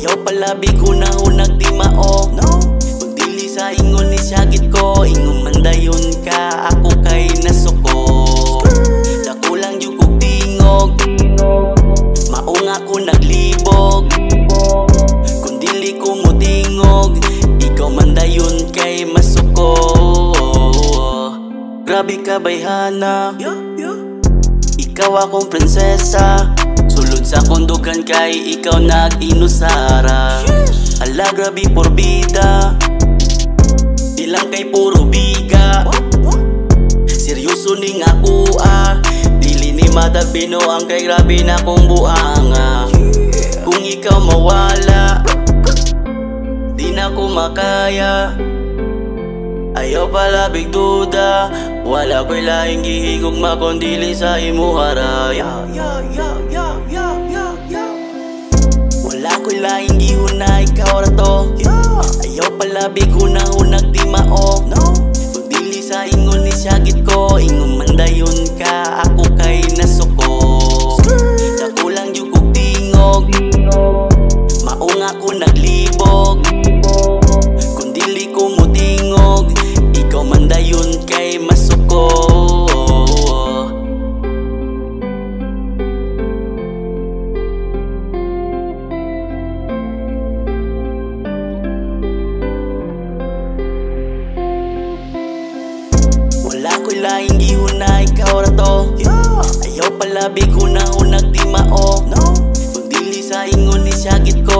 Ayaw palabi ko na hunag di mao, no. Pagdili sa ingon ni syagit ko, ingon man dayon ka, ako kay nasuko. Dako lang yung kog tingog, maong ako naglibog. Kung dili ko mo tingog, ikaw man dayon kay masuko. Grabe ka bayhana, ikaw akong prinsesa. Sulod sa kondugan kay ikaw nag-inusara. Ala grabe porbida, di lang kay puro biga. Seryoso ning ako dili ni madabino ang kay grabe na kong buanga. Kung ikaw mawala, di na ko makaya. Ayaw pala big duda, wala ko'y laing gihigog makondili sa imo haraya. Wala ko'y laing gihunay ikaw rato. Ayaw pala big hunag di mao, no. Pagdili sa ingon ni syagit ko, ingon man dayon ka, ako kay nasuko. Dako lang yung kog tingog, maong ako naglibog. Kung dili ko mo tingog, ikaw man dayon kay masuko. Wala ko'y laing gihunay ikaw rato. Ayaw pala big hunag di mao, no. Pagdili sa ingon ni syagit ko,